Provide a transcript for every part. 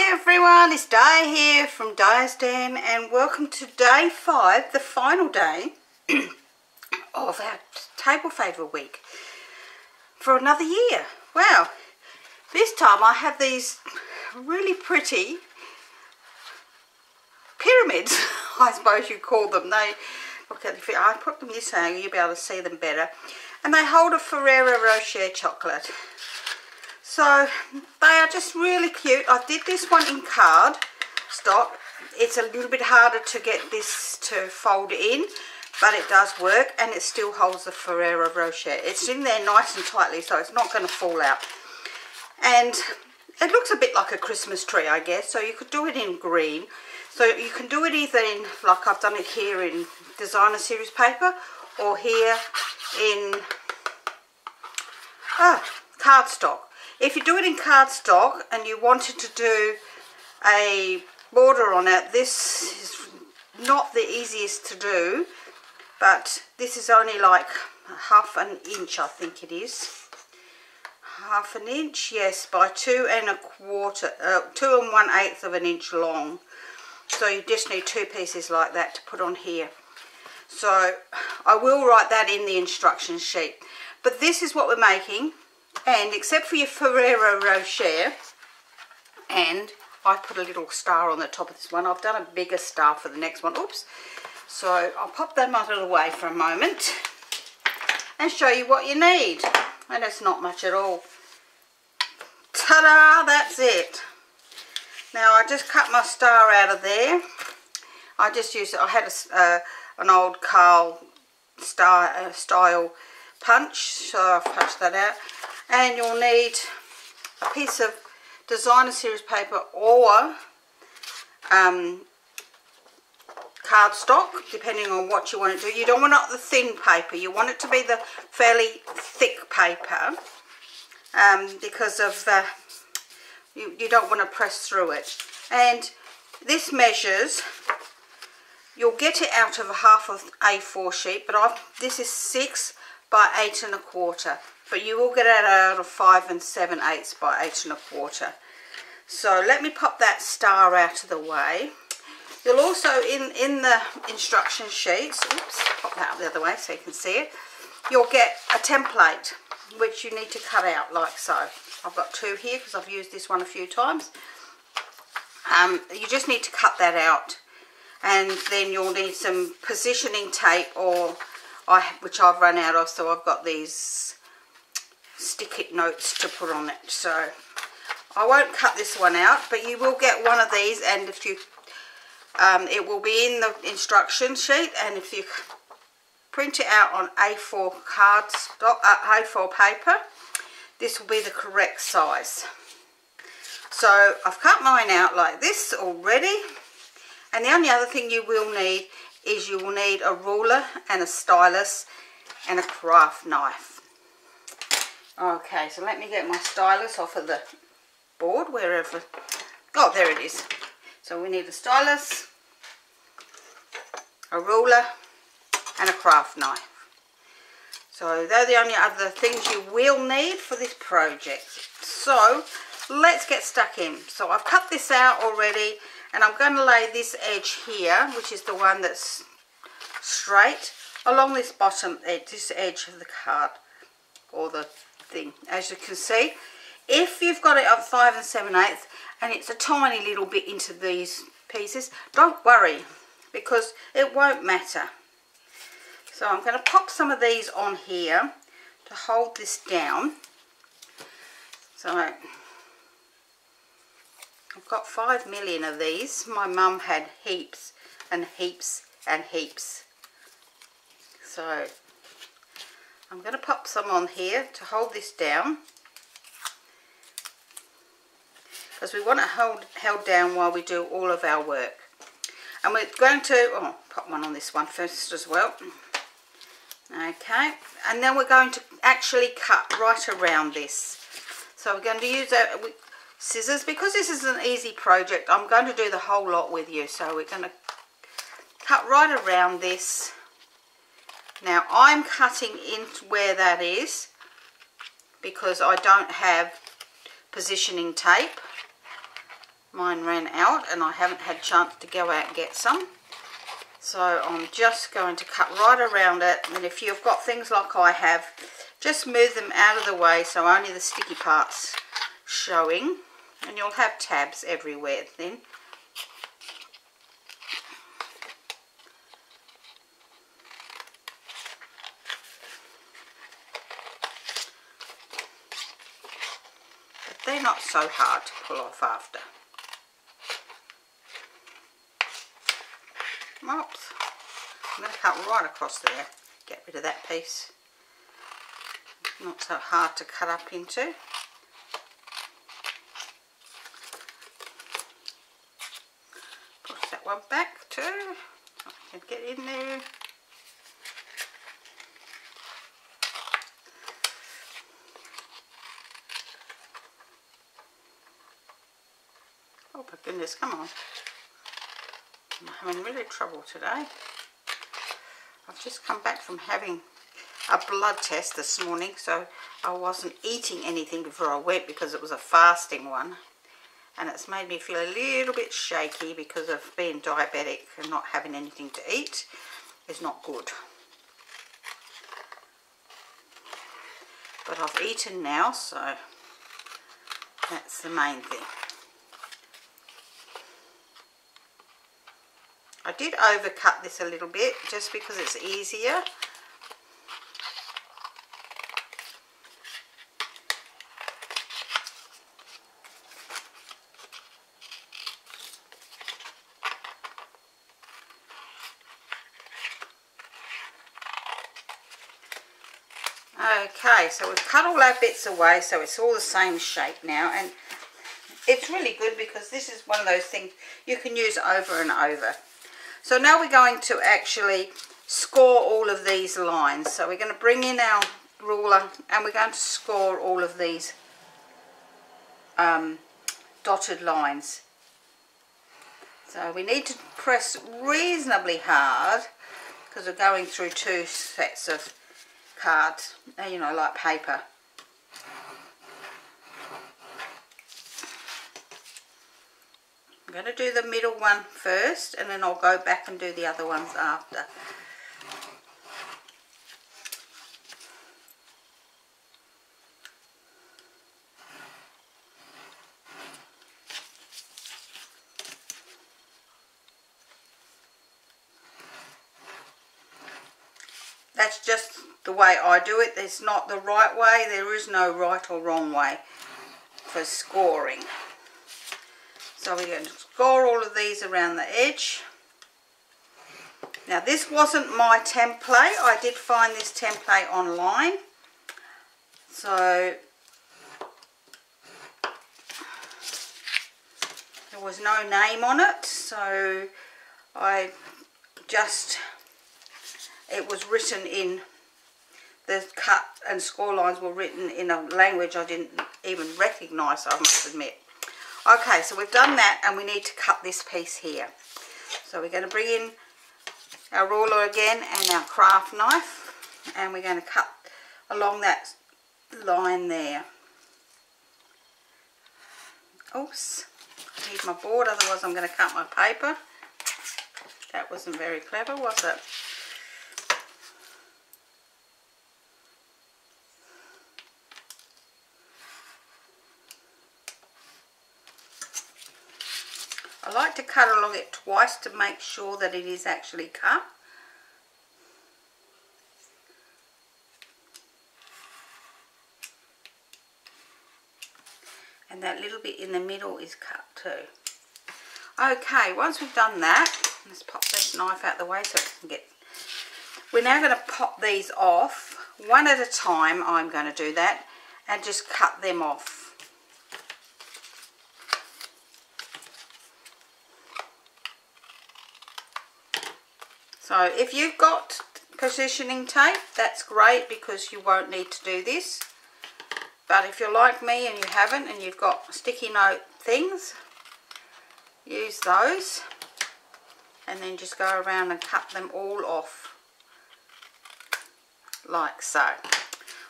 Hi everyone, it's Di here from Di's Den, and welcome to day 5, the final day of our table favour week for another year. Wow, this time I have these really pretty pyramids, I suppose you call them. They look at if I put them this angle, you'll be able to see them better, and they hold a Ferrero Rocher chocolate. So they are just really cute. I did this one in card stock. It's a little bit harder to get this to fold in, but it does work, and it still holds the Ferrero Rocher. It's in there nice and tightly, so it's not going to fall out. And it looks a bit like a Christmas tree, I guess. So you could do it in green. So you can do it either in, like I've done it here, in designer series paper, or here in cardstock. If you do it in cardstock and you wanted to do a border on it, this is not the easiest to do, but this is only like half an inch, I think it is. Half an inch, yes, by 2 1/8 of an inch long. So you just need 2 pieces like that to put on here. So I will write that in the instruction sheet. But this is what we're making. And except for your Ferrero Rocher, and I put a little star on the top of this one. I've done a bigger star for the next one. Oops. So I'll pop them out of the way for a moment and show you what you need. And it's not much at all. Ta-da! That's it. Now I just cut my star out of there. I just used it. I had an old Carl style punch, so I've punched that out. And you'll need a piece of designer series paper or cardstock, depending on what you want to do. You don't want it the thin paper. You want it to be the fairly thick paper, because of the you don't want to press through it. And this measures. You'll get it out of a half of A4 sheet, but this is 6 by 8 1/4. But you will get it out of 5 7/8 by 8 1/4. So let me pop that star out of the way. You'll also, in the instruction sheets, oops, pop that out the other way so you can see it, you'll get a template which you need to cut out like so. I've got 2 here because I've used this one a few times. You just need to cut that out. And then you'll need some positioning tape, which I've run out of, so I've got these stick-it notes to put on it. So I won't cut this one out, but you will get one of these, and if you it will be in the instruction sheet, and if you print it out on A4 A4 paper, this will be the correct size. So I've cut mine out like this already. And the only other thing you will need is you will need a ruler and a stylus and a craft knife. Okay, so let me get my stylus off of the board, wherever. Oh, there it is. So we need a stylus, a ruler, and a craft knife. So they're the only other things you will need for this project. So let's get stuck in. So I've cut this out already. And I'm going to lay this edge here, which is the one that's straight, along this bottom edge, this edge of the card, or the thing. As you can see, if you've got it up 5 7/8 and it's a tiny little bit into these pieces, don't worry, because it won't matter. So I'm going to pop some of these on here to hold this down. So I've got 5 million of these. My mum had heaps and heaps and heaps. So I'm going to pop some on here to hold this down, because we want it held down while we do all of our work. And we're going to pop one on this one first as well. Okay, and then we're going to actually cut right around this. So we're going to use scissors, because this is an easy project. I'm going to do the whole lot with you, so we're going to cut right around this. Now I'm cutting in where that is because I don't have positioning tape. Mine ran out and I haven't had a chance to go out and get some. So I'm just going to cut right around it, and if you've got things like I have, just move them out of the way so only the sticky parts showing, and you'll have tabs everywhere then. But they're not so hard to pull off after. Oops. I'm going to cut right across there, get rid of that piece. Not so hard to cut up into. Push that one back too. I can get in there. Oh my goodness, come on. I'm having really trouble today. I've just come back from having a blood test this morning, so I wasn't eating anything before I went because it was a fasting one, and it's made me feel a little bit shaky because of being diabetic, and not having anything to eat is not good. But I've eaten now, so that's the main thing. I did overcut this a little bit just because it's easier. Okay, so we've cut all our bits away, so it's all the same shape now, and it's really good because this is one of those things you can use over and over. So now we're going to actually score all of these lines. So we're going to bring in our ruler and we're going to score all of these dotted lines. So we need to press reasonably hard because we're going through two sets of cards, you know, like paper. I'm going to do the middle one first, and then I'll go back and do the other ones after. That's just the way I do it. It's not the right way. There is no right or wrong way for scoring. So we're going to score all of these around the edge. Now this wasn't my template. I did find this template online. So there was no name on it. So I just, it was written in, the cut and score lines were written in a language I didn't even recognise, I must admit. Okay, so we've done that, and we need to cut this piece here. So we're going to bring in our ruler again and our craft knife, and we're going to cut along that line there. Oops, I need my board, otherwise I'm going to cut my paper. That wasn't very clever, was it? I like to cut along it twice to make sure that it is actually cut. And that little bit in the middle is cut too. Okay, once we've done that, let's pop this knife out the way so it can get... We're now going to pop these off. One at a time I'm going to do that, and just cut them off. So if you've got positioning tape, that's great because you won't need to do this. But if you're like me and you haven't, and you've got sticky note things, use those, and then just go around and cut them all off like so.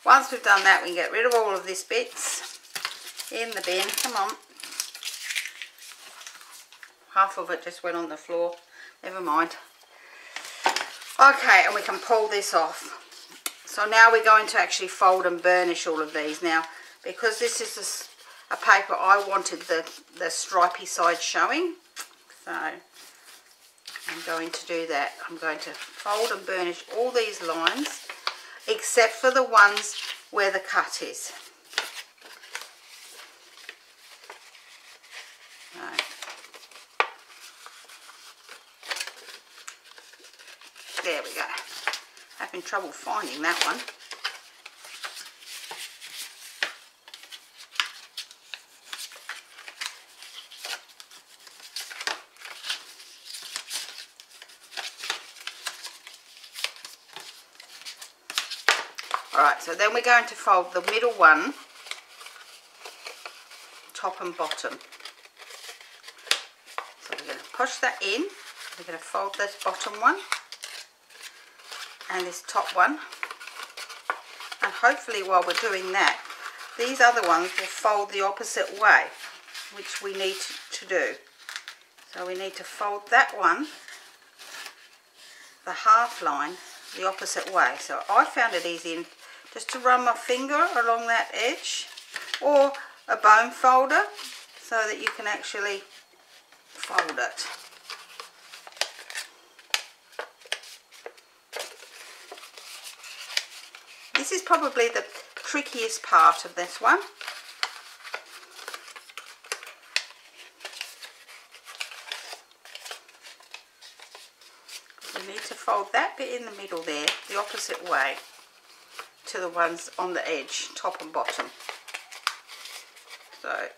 Once we've done that, we can get rid of all of these bits in the bin. Come on. half of it just went on the floor. Never mind. Okay, and we can pull this off. So now we're going to actually fold and burnish all of these. Now, because this is a paper, I wanted the stripy side showing. So I'm going to do that. I'm going to fold and burnish all these lines, except for the ones where the cut is. Right. There we go. Having trouble finding that one. Alright, so then we're going to fold the middle one, top and bottom. So we're going to push that in. We're going to fold this bottom one and this top one. And hopefully while we're doing that, these other ones will fold the opposite way, which we need to do. So we need to fold that one, the half line, the opposite way. So I found it easy just to run my finger along that edge, or a bone folder, so that you can actually fold it. This is probably the trickiest part of this one. We need to fold that bit in the middle there, the opposite way to the ones on the edge, top and bottom. So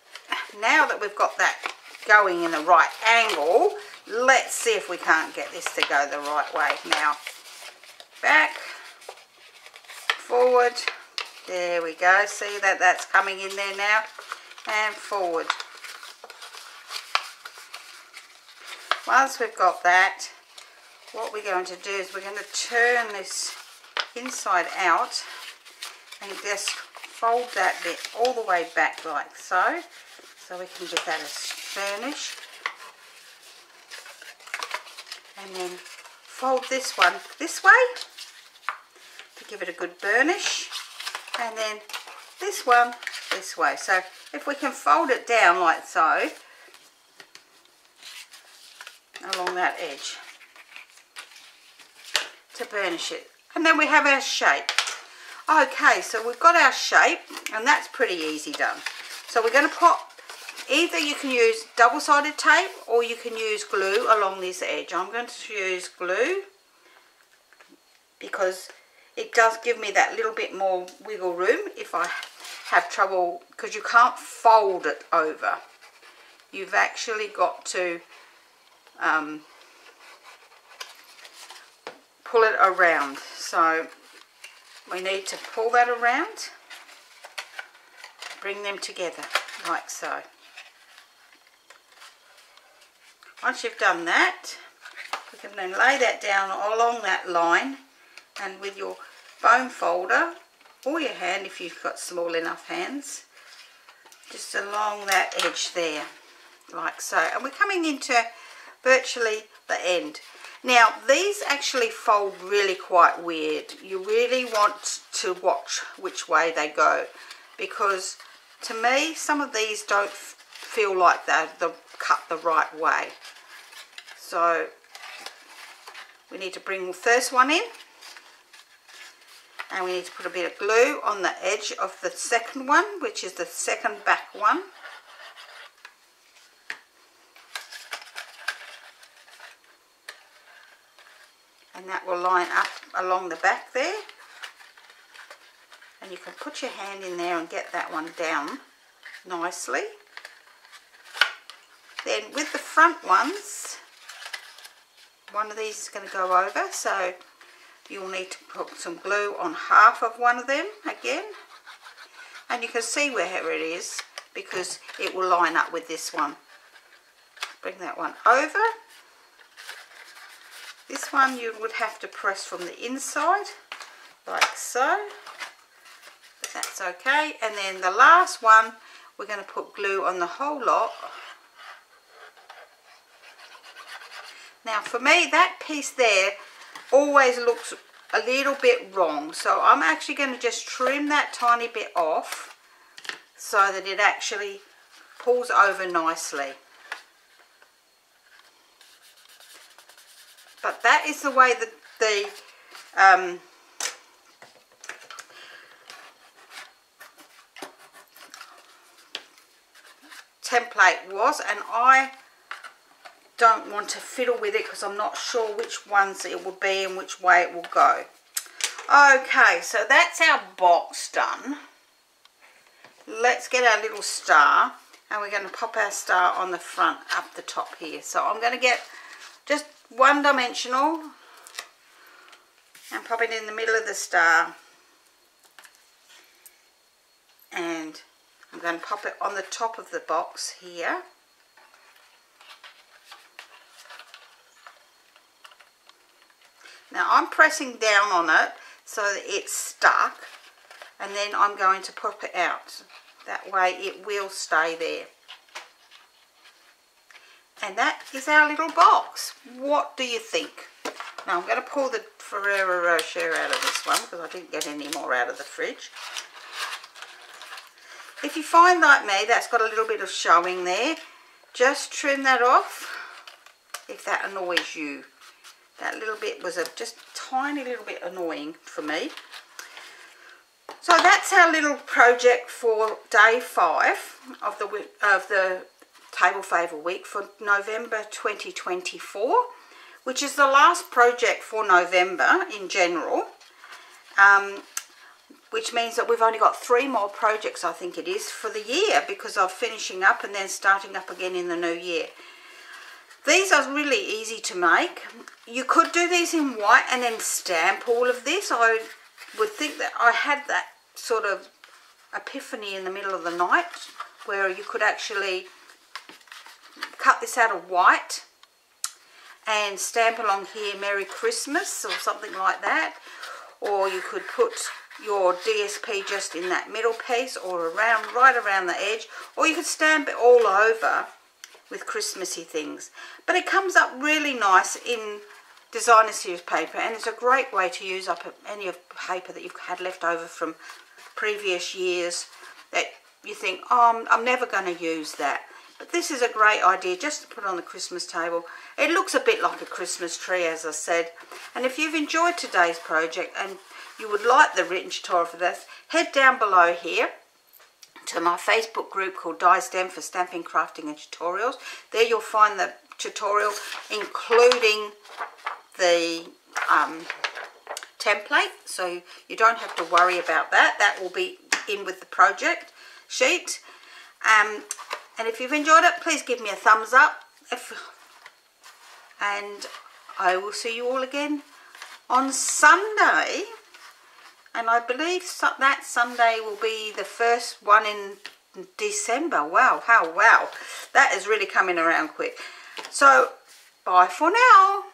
now that we've got that going in the right angle, let's see if we can't get this to go the right way. Now, back, forward, there we go. See that that's coming in there now, and forward. Once we've got that, what we're going to do is we're going to turn this inside out and just fold that bit all the way back like so, so we can get that as burnish, and then fold this one this way to give it a good burnish, and then this one this way. So if we can fold it down like so along that edge to burnish it, and then we have our shape. Okay, so we've got our shape, and that's pretty easy done. So we're going to put, either you can use double-sided tape or you can use glue along this edge. I'm going to use glue because it does give me that little bit more wiggle room if I have trouble, because you can't fold it over. You've actually got to pull it around. So we need to pull that around, bring them together like so. Once you've done that, you can then lay that down along that line, and with your bone folder or your hand, if you've got small enough hands, just along that edge there like so. And we're coming into virtually the end. Now these actually fold really quite weird. You really want to watch which way they go, because to me some of these don't feel like they're cut the right way. So we need to bring the first one in, and we need to put a bit of glue on the edge of the second one, which is the second back one. And that will line up along the back there, and you can put your hand in there and get that one down nicely. Then with the front ones, one of these is going to go over, so you'll need to put some glue on half of one of them again, and you can see where it is because it will line up with this one. Bring that one over. This one you would have to press from the inside, like so, but that's okay. And then the last one, we're going to put glue on the whole lot, Now for me, that piece there always looks a little bit wrong, so I'm actually going to just trim that tiny bit off so that it actually pulls over nicely. But that is the way that the template was, and I don't want to fiddle with it because I'm not sure which ones it will be and which way it will go. Okay, so that's our box done. Let's get our little star, and we're going to pop our star on the front up the top here. So I'm going to get just one dimensional and pop it in the middle of the star, and I'm going to pop it on the top of the box here. Now I'm pressing down on it so that it's stuck, and then I'm going to pop it out. That way it will stay there. And that is our little box. What do you think? Now I'm going to pull the Ferrero Rocher out of this one because I didn't get any more out of the fridge. If you find like me that's got a little bit of showing there, just trim that off if that annoys you. That little bit was just tiny little bit annoying for me. So that's our little project for day 5 of the Table Favour week for November 2024, which is the last project for November in general, which means that we've only got 3 more projects, I think it is, for the year, because of finishing up and then starting up again in the new year. These are really easy to make. You could do these in white and then stamp all of this. I would think that I had that sort of epiphany in the middle of the night where you could actually cut this out of white and stamp along here Merry Christmas or something like that. Or you could put your DSP just in that middle piece or around, right around the edge. Or you could stamp it all over with Christmassy things, but it comes up really nice in designer series paper, and it's a great way to use up any of paper that you've had left over from previous years that you think, oh, I'm never going to use that. But this is a great idea just to put on the Christmas table. It looks a bit like a Christmas tree, as I said. And if you've enjoyed today's project and you would like the written tutorial for this, head down below here to my Facebook group called DieStem for Stamping, Crafting and Tutorials. There you'll find the tutorial including the template, so you don't have to worry about that. That will be in with the project sheet. And if you've enjoyed it, please give me a thumbs up. And I will see you all again on Sunday. And I believe that Sunday will be the first one in December. Wow, how wow. That is really coming around quick. So, bye for now.